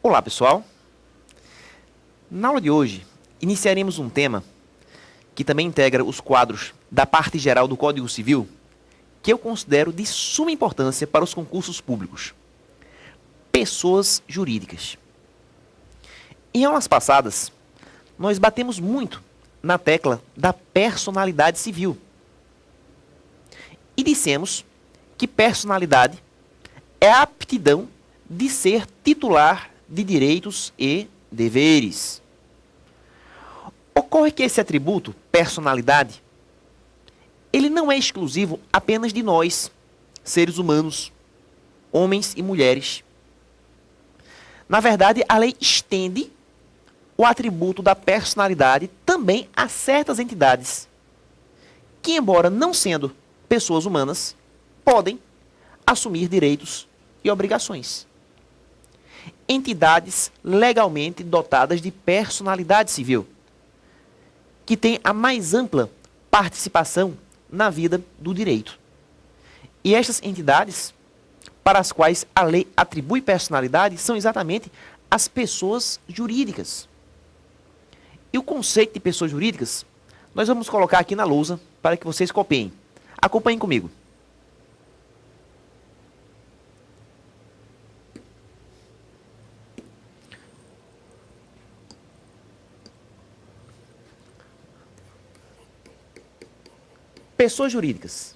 Olá, pessoal! Na aula de hoje, iniciaremos um tema que também integra os quadros da parte geral do Código Civil, que eu considero de suma importância para os concursos públicos. Pessoas jurídicas. Em aulas passadas, nós batemos muito na tecla da personalidade civil. E dissemos que personalidade é a aptidão de ser titular de direitos e deveres. Ocorre que esse atributo, personalidade, ele não é exclusivo apenas de nós, seres humanos, homens e mulheres. Na verdade, a lei estende o atributo da personalidade também a certas entidades, que, embora não sendo pessoas humanas, podem assumir direitos e obrigações. Entidades legalmente dotadas de personalidade civil, que têm a mais ampla participação na vida do direito. E estas entidades, para as quais a lei atribui personalidade, são exatamente as pessoas jurídicas. E o conceito de pessoas jurídicas, nós vamos colocar aqui na lousa para que vocês copiem. Acompanhem comigo. Pessoas jurídicas.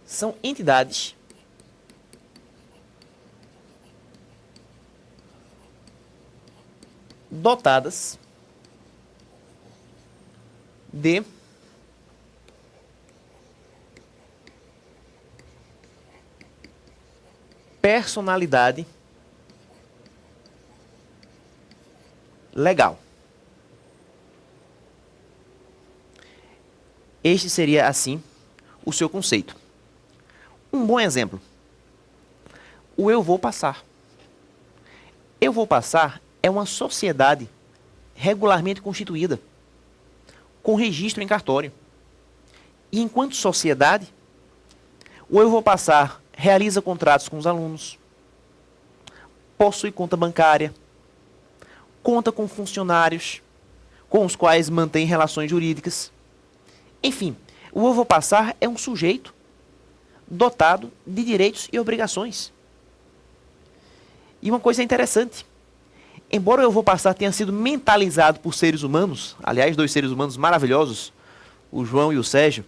São entidades dotadas de personalidade legal. Este seria, assim, o seu conceito. Um bom exemplo. O Eu Vou Passar. Eu Vou Passar é uma sociedade regularmente constituída, com registro em cartório. E enquanto sociedade, o Eu Vou Passar realiza contratos com os alunos, possui conta bancária, conta com funcionários com os quais mantém relações jurídicas. Enfim, o Eu Vou Passar é um sujeito dotado de direitos e obrigações. E uma coisa interessante, embora o Eu Vou Passar tenha sido mentalizado por seres humanos, aliás, dois seres humanos maravilhosos, o João e o Sérgio,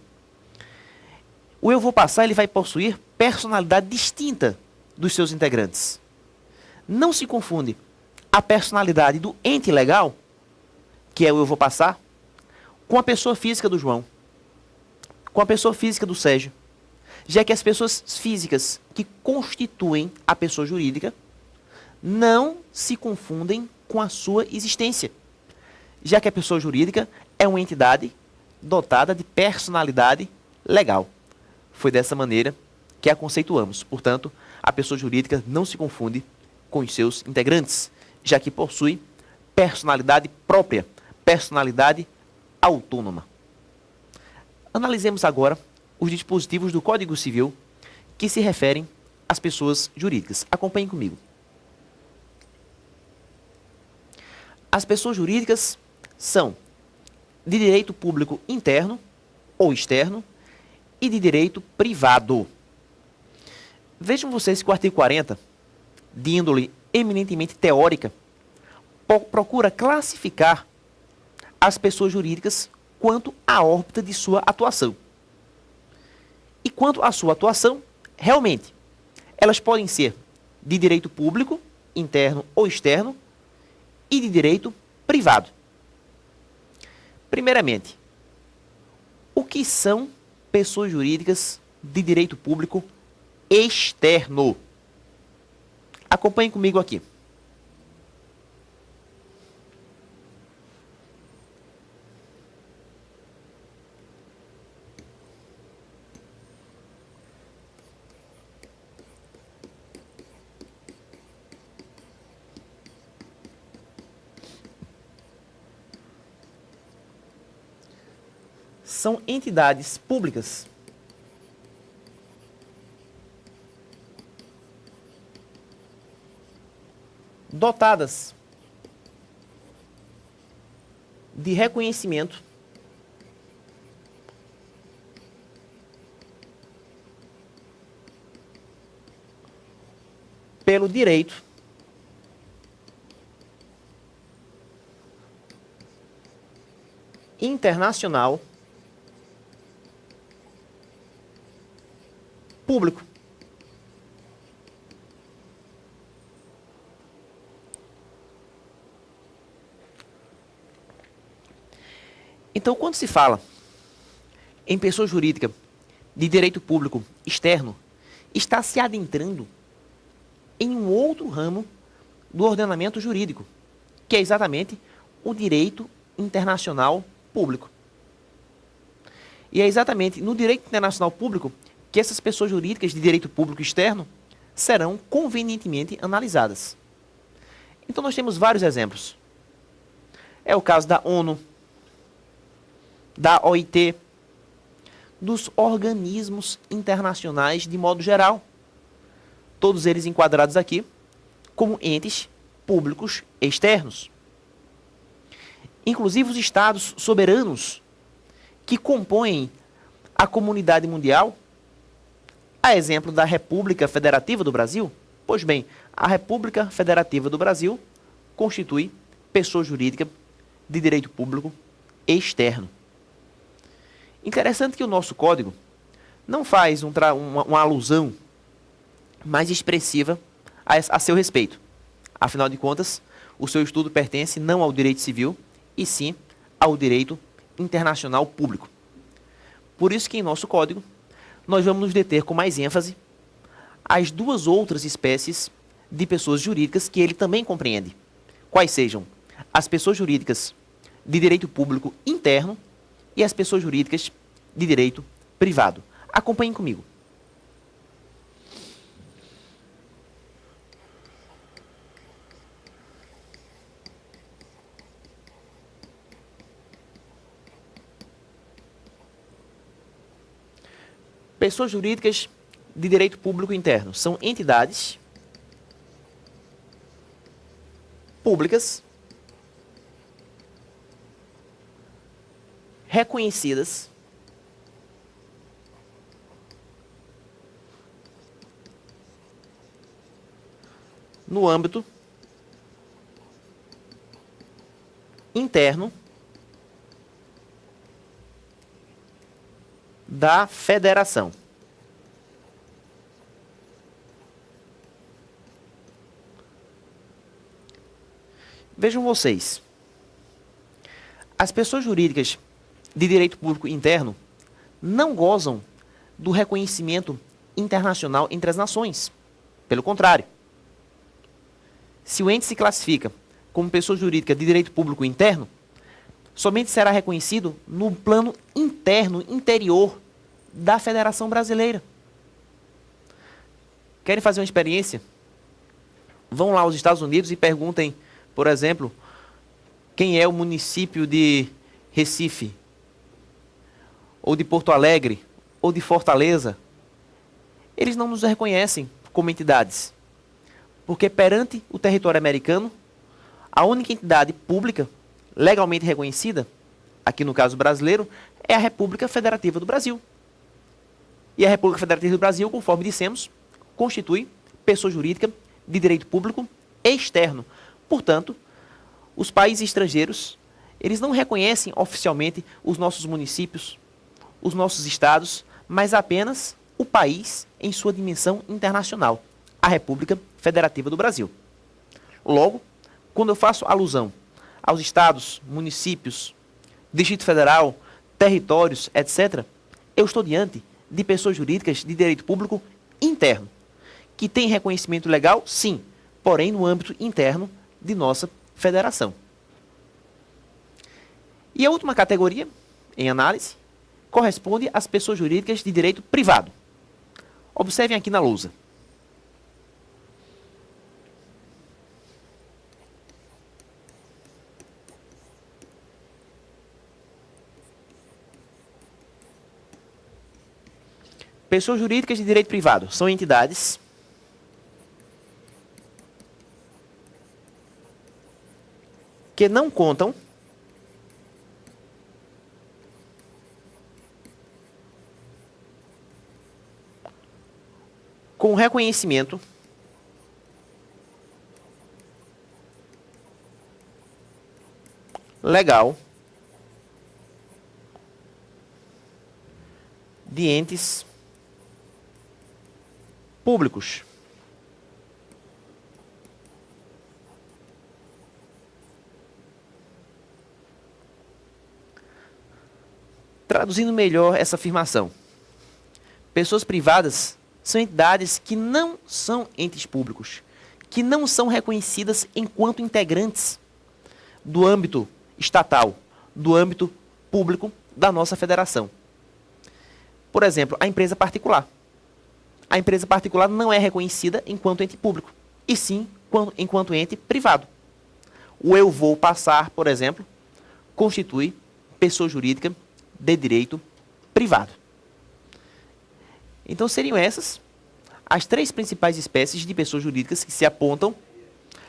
o Eu Vou Passar ele vai possuir personalidade distinta dos seus integrantes. Não se confunde a personalidade do ente legal, que é o Eu Vou Passar, com a pessoa física do João, com a pessoa física do Sérgio, já que as pessoas físicas que constituem a pessoa jurídica não se confundem com a sua existência, já que a pessoa jurídica é uma entidade dotada de personalidade legal. Foi dessa maneira que a conceituamos. Portanto, a pessoa jurídica não se confunde com os seus integrantes, já que possui personalidade própria, personalidade autônoma. Analisemos agora os dispositivos do Código Civil que se referem às pessoas jurídicas. Acompanhem comigo. As pessoas jurídicas são de direito público interno ou externo e de direito privado. Vejam vocês que o artigo 40, de índole eminentemente teórica, procura classificar as pessoas jurídicas quanto à órbita de sua atuação. E quanto à sua atuação, realmente, elas podem ser de direito público, interno ou externo, e de direito privado. Primeiramente, o que são pessoas jurídicas de direito público externo? Acompanhem comigo aqui. São entidades públicas dotadas de reconhecimento pelo direito internacional público. Então, quando se fala em pessoa jurídica de direito público externo, está se adentrando em um outro ramo do ordenamento jurídico, que é exatamente o direito internacional público. E é exatamente no direito internacional público que essas pessoas jurídicas de direito público externo serão convenientemente analisadas. Então nós temos vários exemplos. É o caso da ONU, da OIT, dos organismos internacionais de modo geral. Todos eles enquadrados aqui como entes públicos externos. Inclusive os estados soberanos que compõem a comunidade mundial, a exemplo da República Federativa do Brasil. Pois bem, a República Federativa do Brasil constitui pessoa jurídica de direito público externo. Interessante que o nosso código não faz uma alusão mais expressiva a seu respeito. Afinal de contas, o seu estudo pertence não ao direito civil, e sim ao direito internacional público. Por isso que em nosso código, nós vamos nos deter com mais ênfase às duas outras espécies de pessoas jurídicas que ele também compreende. Quais sejam as pessoas jurídicas de direito público interno e as pessoas jurídicas de direito privado. Acompanhem comigo. Pessoas jurídicas de direito público interno são entidades públicas reconhecidas no âmbito interno da federação. Vejam vocês, as pessoas jurídicas de direito público interno não gozam do reconhecimento internacional entre as nações. Pelo contrário, se o ente se classifica como pessoa jurídica de direito público interno, somente será reconhecido no plano interno, interior da Federação Brasileira. Querem fazer uma experiência? Vão lá aos Estados Unidos e perguntem, por exemplo, quem é o município de Recife, ou de Porto Alegre, ou de Fortaleza. Eles não nos reconhecem como entidades, porque perante o território americano, a única entidade pública legalmente reconhecida, aqui no caso brasileiro, é a República Federativa do Brasil. E a República Federativa do Brasil, conforme dissemos, constitui pessoa jurídica de direito público externo. Portanto, os países estrangeiros, eles não reconhecem oficialmente os nossos municípios, os nossos estados, mas apenas o país em sua dimensão internacional, a República Federativa do Brasil. Logo, quando eu faço alusão aos estados, municípios, Distrito Federal, territórios, etc., eu estou diante de pessoas jurídicas de direito público interno, que têm reconhecimento legal, sim, porém no âmbito interno de nossa federação. E a última categoria, em análise, corresponde às pessoas jurídicas de direito privado. Observem aqui na lousa. Pessoas jurídicas de direito privado são entidades que não contam com reconhecimento legal de entes públicos. Traduzindo melhor essa afirmação, pessoas privadas são entidades que não são entes públicos, que não são reconhecidas enquanto integrantes do âmbito estatal, do âmbito público da nossa federação. Por exemplo, a empresa particular. A empresa particular não é reconhecida enquanto ente público, e sim enquanto ente privado. O eu vou passar, por exemplo, constitui pessoa jurídica de direito privado. Então seriam essas as 3 principais espécies de pessoas jurídicas que se apontam,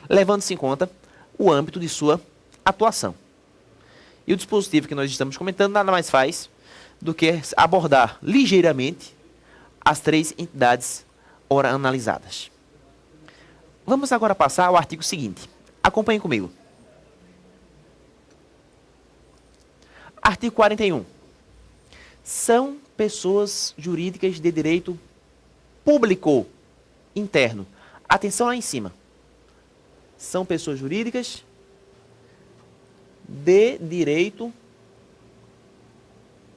levando-se em conta o âmbito de sua atuação. E o dispositivo que nós estamos comentando nada mais faz do que abordar ligeiramente as 3 entidades ora analisadas. Vamos agora passar ao artigo seguinte. Acompanhem comigo. Artigo 41. São pessoas jurídicas de direito público interno. Atenção lá em cima. São pessoas jurídicas de direito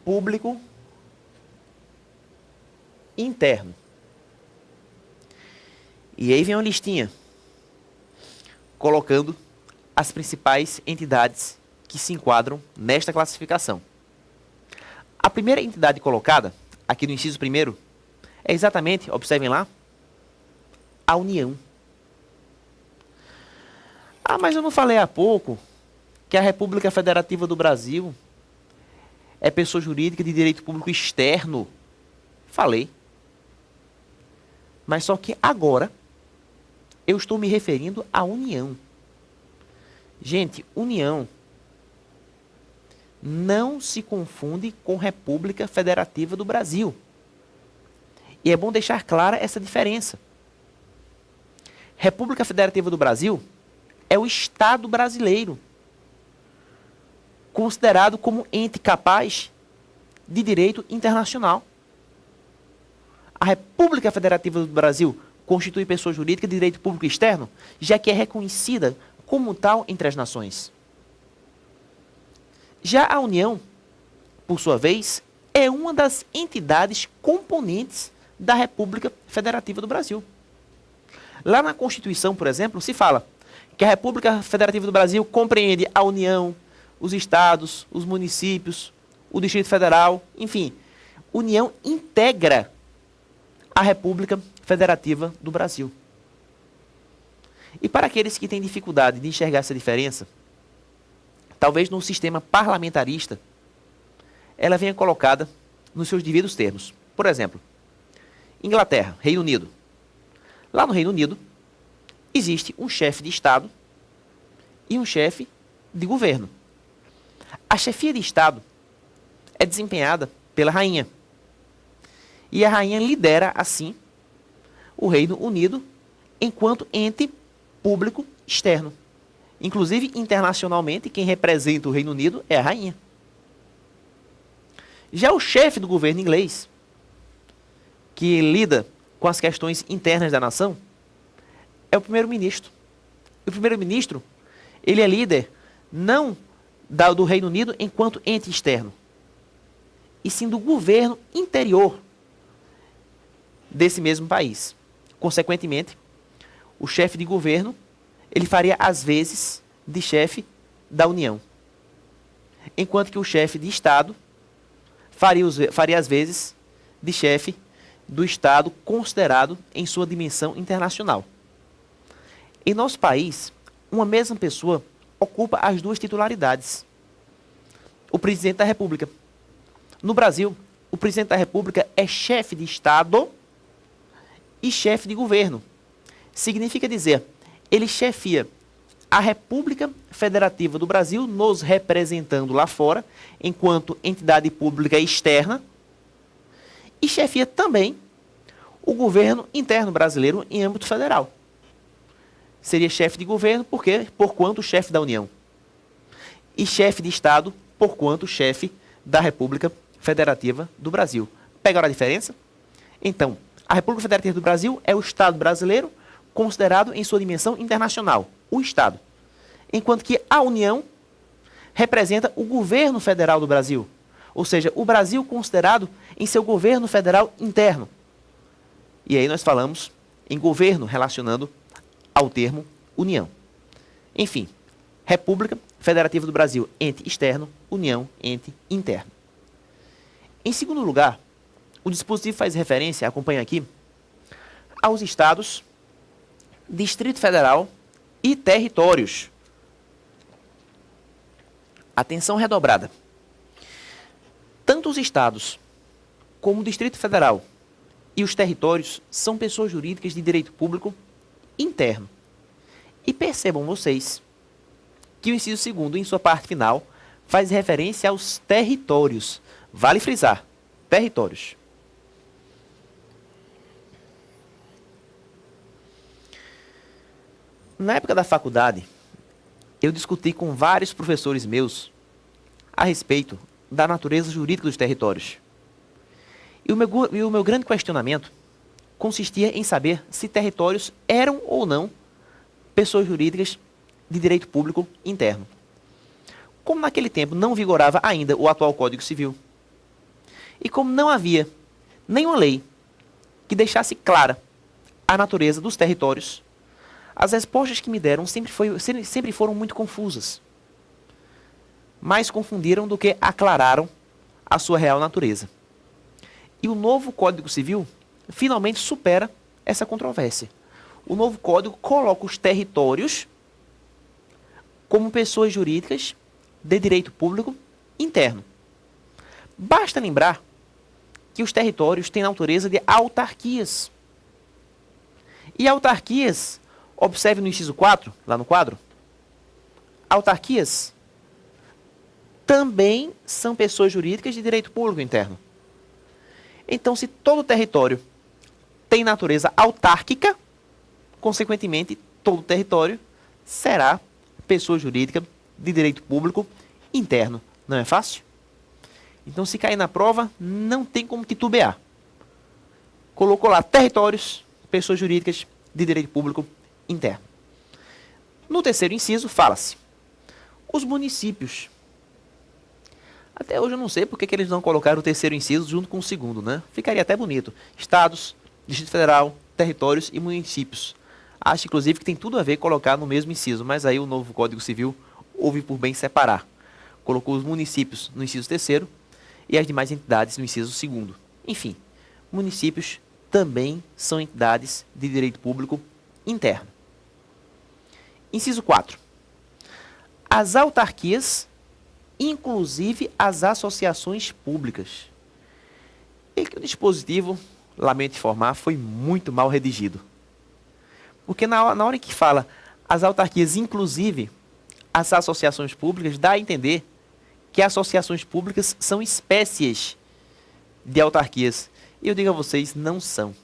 público interno. E aí vem uma listinha colocando as principais entidades que se enquadram nesta classificação. A primeira entidade colocada, aqui no inciso 1º, é exatamente, observem lá, a União. Ah, mas eu não falei há pouco que a República Federativa do Brasil é pessoa jurídica de direito público externo. Falei. Mas só que agora eu estou me referindo à União. Gente, União não se confunde com República Federativa do Brasil. E é bom deixar clara essa diferença. República Federativa do Brasil é o Estado brasileiro, considerado como ente capaz de direito internacional. A República Federativa do Brasil constitui pessoa jurídica de direito público externo, já que é reconhecida como tal entre as nações. Já a União, por sua vez, é uma das entidades componentes da República Federativa do Brasil. Lá na Constituição, por exemplo, se fala que a República Federativa do Brasil compreende a União, os estados, os municípios, o Distrito Federal, enfim, União integra a República Federativa do Brasil. E para aqueles que têm dificuldade de enxergar essa diferença, talvez no sistema parlamentarista, ela venha colocada nos seus devidos termos. Por exemplo, Inglaterra, Reino Unido. Lá no Reino Unido, existe um chefe de Estado e um chefe de governo. A chefia de Estado é desempenhada pela rainha. E a rainha lidera, assim, o Reino Unido enquanto ente público externo. Inclusive, internacionalmente, quem representa o Reino Unido é a rainha. Já o chefe do governo inglês, que lida com as questões internas da nação, é o primeiro-ministro. E o primeiro-ministro, ele é líder não do Reino Unido enquanto ente externo, e sim do governo interior desse mesmo país. Consequentemente, o chefe de governo, ele faria às vezes de chefe da União, enquanto que o chefe de Estado faria às vezes de chefe do Estado considerado em sua dimensão internacional. Em nosso país, uma mesma pessoa ocupa as duas titularidades. O presidente da República. No Brasil, o presidente da República é chefe de Estado e chefe de governo. Significa dizer, ele chefia a República Federativa do Brasil nos representando lá fora, enquanto entidade pública externa, e chefia também o governo interno brasileiro em âmbito federal. Seria chefe de governo porquanto chefe da União. E chefe de Estado, porquanto chefe da República Federativa do Brasil. Pegaram a diferença? Então, a República Federativa do Brasil é o Estado brasileiro considerado em sua dimensão internacional, o Estado. Enquanto que a União representa o governo federal do Brasil. Ou seja, o Brasil considerado em seu governo federal interno. E aí nós falamos em governo relacionando ao termo União. Enfim, República Federativa do Brasil, ente externo, União, ente interno. Em segundo lugar, o dispositivo faz referência, acompanha aqui, aos estados, Distrito Federal e territórios. Atenção redobrada. Tanto os estados como o Distrito Federal e os territórios são pessoas jurídicas de direito público interno. E percebam vocês que o inciso 2º, em sua parte final, faz referência aos territórios. Vale frisar, territórios. Na época da faculdade, eu discuti com vários professores meus a respeito da natureza jurídica dos territórios. E o meu grande questionamento consistia em saber se territórios eram ou não pessoas jurídicas de direito público interno. Como naquele tempo não vigorava ainda o atual Código Civil, e como não havia nenhuma lei que deixasse clara a natureza dos territórios, as respostas que me deram sempre foram muito confusas. Mais confundiram do que aclararam a sua real natureza. E o novo Código Civil finalmente supera essa controvérsia. O novo Código coloca os territórios como pessoas jurídicas de direito público interno. Basta lembrar que os territórios têm natureza de autarquias. E autarquias, observe no inciso 4, lá no quadro, autarquias também são pessoas jurídicas de direito público interno. Então, se todo território tem natureza autárquica, consequentemente, todo território será pessoa jurídica de direito público interno. Não é fácil? Então, se cair na prova, não tem como titubear. Colocou lá territórios, pessoas jurídicas de direito público interno. No terceiro inciso, fala-se os municípios. Até hoje eu não sei porque que eles não colocaram o terceiro inciso junto com o segundo, né? Ficaria até bonito. Estados, Distrito Federal, territórios e municípios. Acho, inclusive, que tem tudo a ver colocar no mesmo inciso, mas aí o novo Código Civil houve por bem separar. Colocou os municípios no inciso terceiro e as demais entidades no inciso segundo. Enfim, municípios também são entidades de direito público interno. Inciso 4. As autarquias, inclusive as associações públicas. E que o dispositivo, lamento informar, foi muito mal redigido. Porque na hora que fala as autarquias, inclusive as associações públicas, dá a entender que associações públicas são espécies de autarquias. E eu digo a vocês, não são.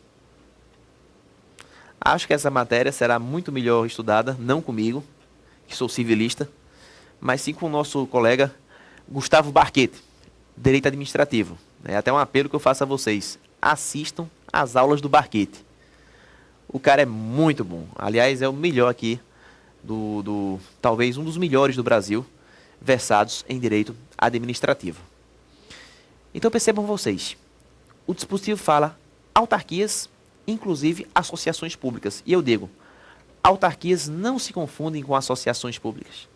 Acho que essa matéria será muito melhor estudada, não comigo, que sou civilista, mas sim com o nosso colega Gustavo Barquete, Direito Administrativo. É até um apelo que eu faço a vocês. Assistam às aulas do Barquete. O cara é muito bom. Aliás, é o melhor aqui, talvez um dos melhores do Brasil, versados em Direito Administrativo. Então percebam vocês. O dispositivo fala autarquias, inclusive associações públicas. E eu digo, autarquias não se confundem com associações públicas.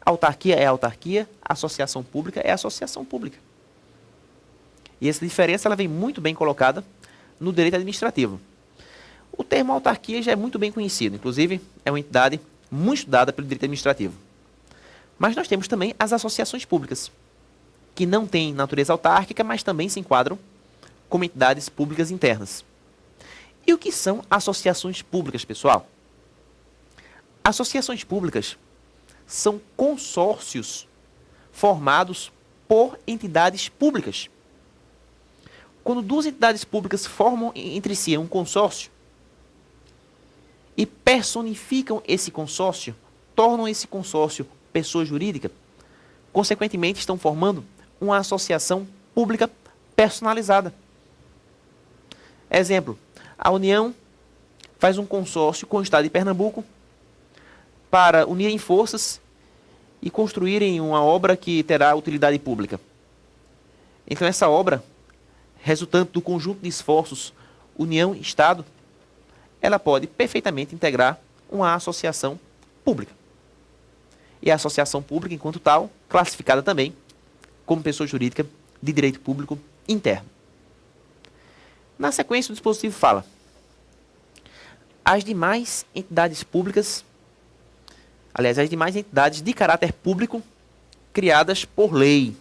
Autarquia é autarquia, associação pública é associação pública. E essa diferença ela vem muito bem colocada no direito administrativo. O termo autarquia já é muito bem conhecido, inclusive é uma entidade muito estudada pelo direito administrativo. Mas nós temos também as associações públicas, que não têm natureza autárquica, mas também se enquadram como entidades públicas internas. E o que são associações públicas, pessoal? Associações públicas são consórcios formados por entidades públicas. Quando duas entidades públicas formam entre si um consórcio e personificam esse consórcio, tornam esse consórcio pessoa jurídica, consequentemente estão formando uma associação pública personalizada. Exemplo, a União faz um consórcio com o Estado de Pernambuco para unirem forças e construírem uma obra que terá utilidade pública. Então essa obra, resultante do conjunto de esforços União e Estado, ela pode perfeitamente integrar uma associação pública. E a associação pública, enquanto tal, classificada também como pessoa jurídica de direito público interno. Na sequência, o dispositivo fala: as demais entidades públicas, aliás, as demais entidades de caráter público criadas por lei.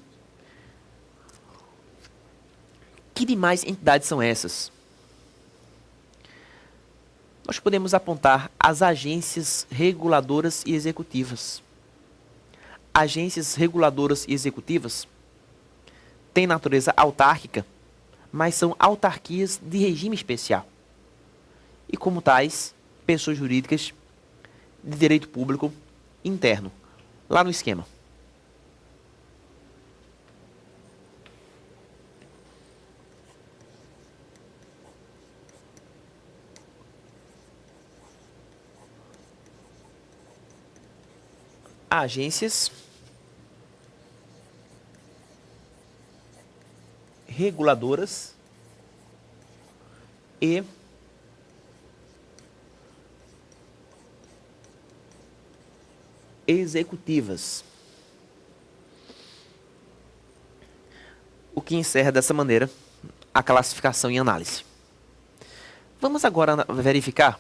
Que demais entidades são essas? Nós podemos apontar as agências reguladoras e executivas. Agências reguladoras e executivas têm natureza autárquica, mas são autarquias de regime especial. E como tais, pessoas jurídicas de direito público interno, lá no esquema. Agências reguladoras e executivas. O que encerra dessa maneira a classificação e análise. Vamos agora verificar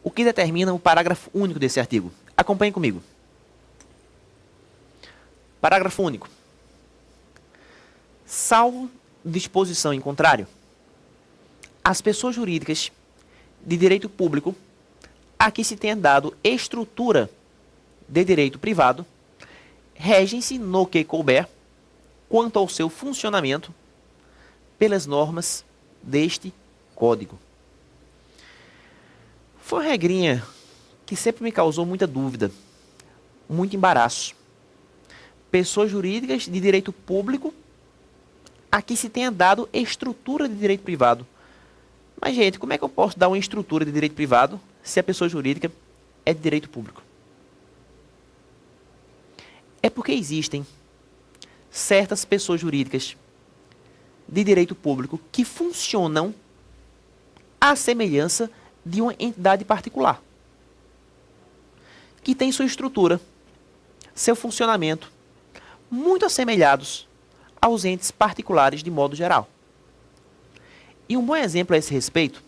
o que determina o parágrafo único desse artigo. Acompanhe comigo. Parágrafo único. Salvo disposição em contrário, as pessoas jurídicas de direito público a que se tenha dado estrutura de direito privado regem-se no que couber quanto ao seu funcionamento pelas normas deste Código. Foi uma regrinha que sempre me causou muita dúvida, muito embaraço. Pessoas jurídicas de direito público a que se tenha dado estrutura de direito privado. Mas, gente, como é que eu posso dar uma estrutura de direito privado se a pessoa jurídica é de direito público? É porque existem certas pessoas jurídicas de direito público que funcionam à semelhança de uma entidade particular, que tem sua estrutura, seu funcionamento, muito assemelhados aos entes particulares de modo geral. E um bom exemplo a esse respeito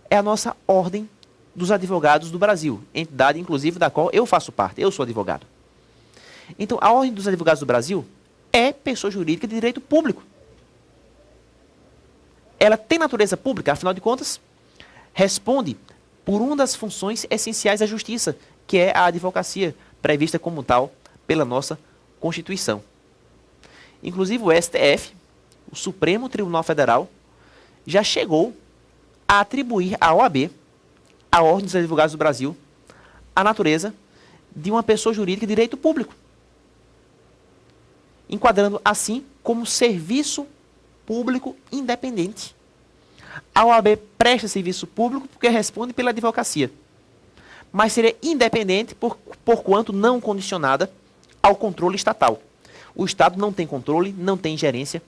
é a nossa Ordem dos Advogados do Brasil, entidade inclusive da qual eu faço parte, eu sou advogado. Então, a Ordem dos Advogados do Brasil é pessoa jurídica de direito público. Ela tem natureza pública, afinal de contas, responde por uma das funções essenciais da justiça, que é a advocacia, prevista como tal pela nossa Constituição. Inclusive o STF, o Supremo Tribunal Federal, já chegou a atribuir à OAB, a Ordem dos Advogados do Brasil, a natureza de uma pessoa jurídica de direito público, enquadrando assim como serviço público independente. A OAB presta serviço público porque responde pela advocacia, mas seria independente porquanto não condicionada ao controle estatal. O Estado não tem controle, não tem gerência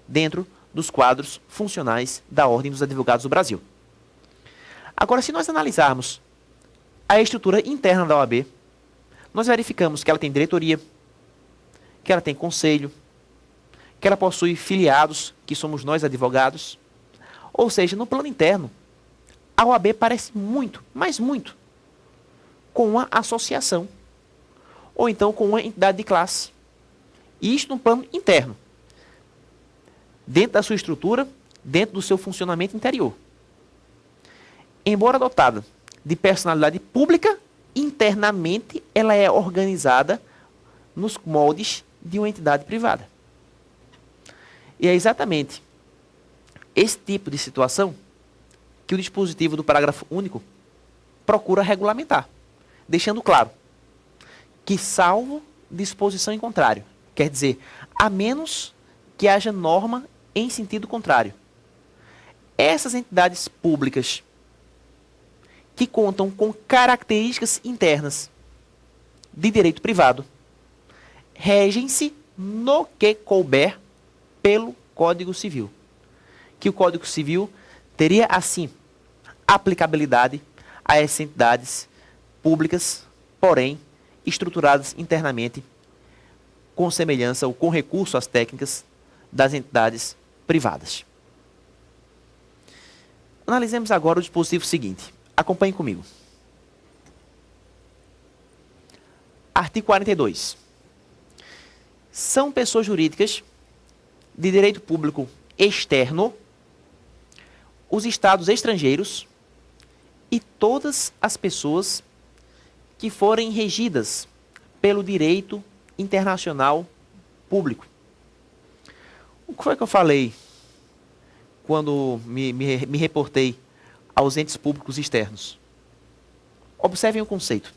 dentro dos quadros funcionais da Ordem dos Advogados do Brasil. Agora, se nós analisarmos a estrutura interna da OAB, nós verificamos que ela tem diretoria, que ela tem conselho, que ela possui filiados, que somos nós advogados. Ou seja, no plano interno, a OAB parece muito, mas muito, com uma associação, ou então com uma entidade de classe. E isto no plano interno, dentro da sua estrutura, dentro do seu funcionamento interior. Embora dotada de personalidade pública, internamente ela é organizada nos moldes de uma entidade privada. E é exatamente esse tipo de situação que o dispositivo do parágrafo único procura regulamentar, deixando claro que, salvo disposição em contrário, quer dizer, a menos que haja norma em sentido contrário, essas entidades públicas que contam com características internas de direito privado regem-se no que couber pelo Código Civil. Que o Código Civil teria, assim, aplicabilidade a essas entidades públicas, porém, estruturadas internamente com semelhança ou com recurso às técnicas das entidades privadas. Analisemos agora o dispositivo seguinte. Acompanhe comigo. Artigo 42. São pessoas jurídicas de direito público externo os estados estrangeiros e todas as pessoas que forem regidas pelo direito internacional público. O que foi que eu falei quando me reportei aos entes públicos externos? Observem o conceito.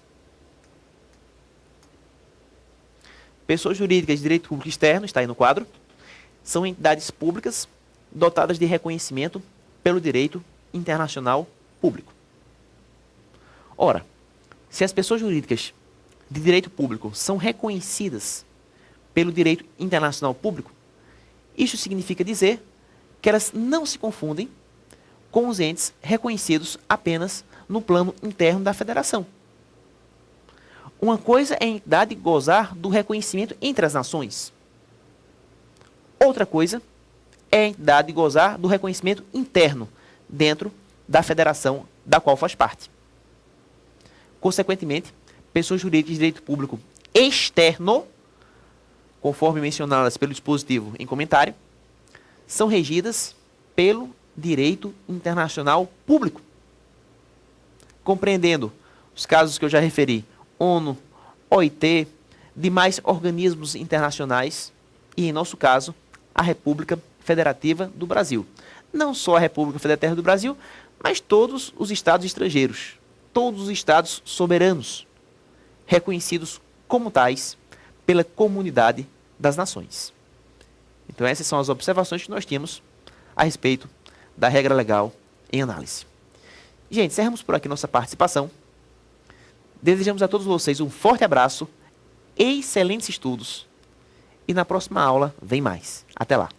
Pessoas jurídicas de direito público externo, está aí no quadro, são entidades públicas dotadas de reconhecimento pelo direito internacional público. Ora, se as pessoas jurídicas de direito público são reconhecidas pelo direito internacional público, isso significa dizer que elas não se confundem com os entes reconhecidos apenas no plano interno da federação. Uma coisa é a entidade gozar do reconhecimento entre as nações. Outra coisa é a entidade gozar do reconhecimento interno dentro da federação da qual faz parte. Consequentemente, pessoas jurídicas de direito público externo, conforme mencionadas pelo dispositivo em comentário, são regidas pelo direito internacional público, compreendendo os casos que eu já referi, ONU, OIT, demais organismos internacionais e, em nosso caso, a República Federativa do Brasil. Não só a República Federativa do Brasil, mas todos os estados estrangeiros, todos os estados soberanos, reconhecidos como tais pela comunidade das nações. Então essas são as observações que nós tínhamos a respeito da regra legal em análise. Gente, encerramos por aqui nossa participação. Desejamos a todos vocês um forte abraço, excelentes estudos e na próxima aula vem mais. Até lá!